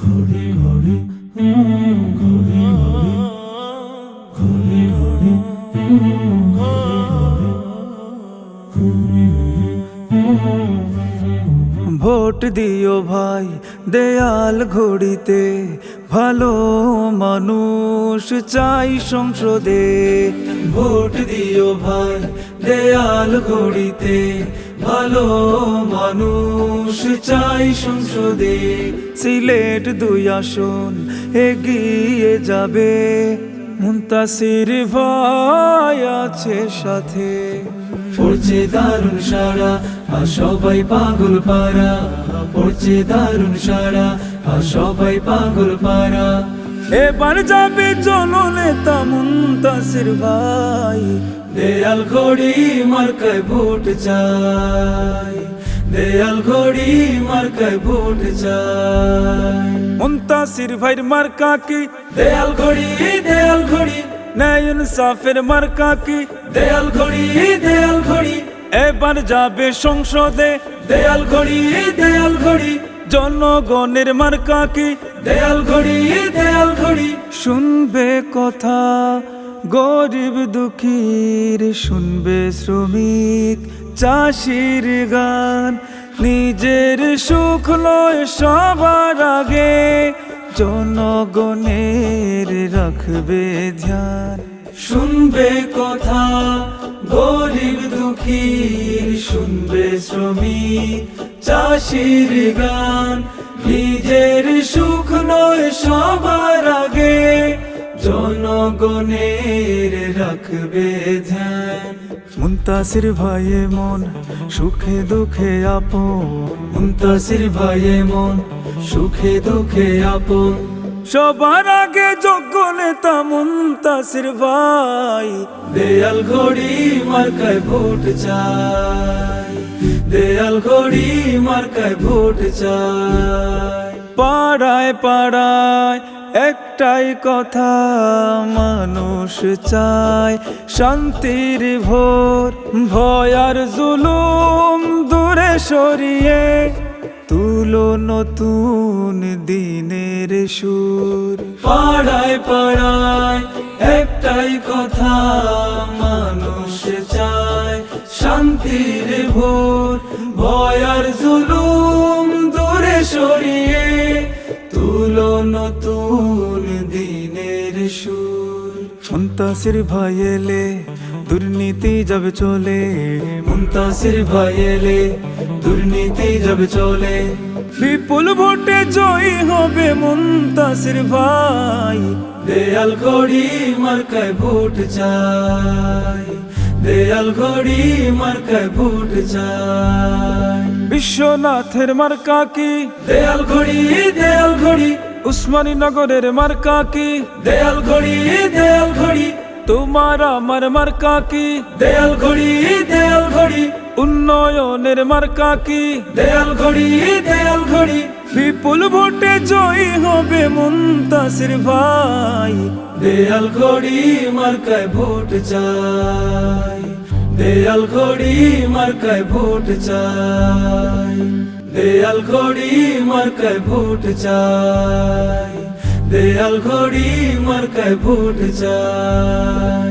ঘড়ি ঘড়ি ঘড়ি ঘড়ি ঘড়ি ভোট দিও ভাই দেয়াল ঘড়িতে, ভালো মানুষ চাই সংসদে। ভোট দিও ভাই দেয়াল ঘড়িতে, ভালো মানুষ চাই সংসদে। সিলেট 2 আসন এগিয়ে যাবে, মুনতাসির ভাই আছে সাথে। পড়ছে দারুণ সারা আর সবাই পাগল পারা, পড়ছে দারুণ সারা আর সবাই পাগল পারা। এবার যাবে জননেতা মুনতাসির ভাই, দেয়াল ঘড়ি মার্কায় ভোট চাই, দেয়াল ঘড়ি মার্কায় ভোট চাই। মুনতাসির ভাইয়ের মার্কা কি দেয়াল ঘড়ি, দেয়াল ঘড়ি। ন্যায় ইনসাফের মার্কা কি দেয়াল ঘড়ি, দেয়াল ঘড়ি। এবার যাবে সংসদে দেয়াল ঘড়ি, দেয়াল ঘড়ি। জনগণের মার্কা কি দেয়াল ঘড়ি, দেয়াল ঘড়ি। শুনবে কথা গরিব দুঃখীর, শুনবে শ্রমিক চাষির গান। নিজের সুখ নয় সবার আগে, জনগণের রাখবে ধ্যান। শুনবে কথা গরিব দুঃখীর, শুনবে শ্রমিক চাষির গান। নিজের সুখ নয় সবার আগে, জনগণের রাখবে ধ্যান। মুনতাসির ভাইয়ে মন সুখে দুঃখে আপন, মুনতাসির ভাইয়ে মন সুখে দুঃখে আপন। সবার আগে যোগ্য নেতা মুনতাসির ভাই, দেয়াল ঘড়ি মার্কায় ভোট চাই, দেয়াল ঘড়ি মার্কায় ভোট চাই। পাড়ায় পাড়ায় একটাই কথা মানুষ চায়, শান্তির ভোর। ভয় আর জুলুম দূরে সরিয়ে তুলো নতুন দিনের সুর। পাড়ায় পাড়ায় একটাই কথা মানুষ চায়, শান্তির ভোর। ভয় আর জুলুম দূরে সরিয়ে তুলো নতুন দিনের সুর। মুনতাসির ভাই এলে দুর্নীতি যাবে চলে, মুনতাসির ভাই এলে দুর্নীতি যাবে চলে। বিপুল ভোটে জয়ী হবে মুনতাসির ভাই, দেয়াল ঘড়ি মার্কায় ভোট চাই, দেয়াল ঘড়ি মার্কায় ভোট চাই। বিশ্বনাথের মার্কা কি দেয়াল ঘড়ি, দেয়াল ঘড়ি। উসমানী নগরের মার্কা কি দেয়াল ঘড়ি, দেয়াল ঘড়ি। তোমার আমার মার্কা কি দেয়াল ঘড়ি, দেয়াল ঘড়ি। উন্নয়নের মার্কা কি দেয়াল ঘড়ি, দেয়াল ঘড়ি। বিপুল ভোটে জয়ী হবে মুনতাসির ভাই, দেয়াল ঘড়ি মার্কায় ভোট চাই, দেয়াল ঘড়ি মার্কায় ভোট চাই। দেয়াল ঘড়ি মার্কায় ভোট চাই, দেয়াল ঘড়ি মার্কায় ভোট চাই।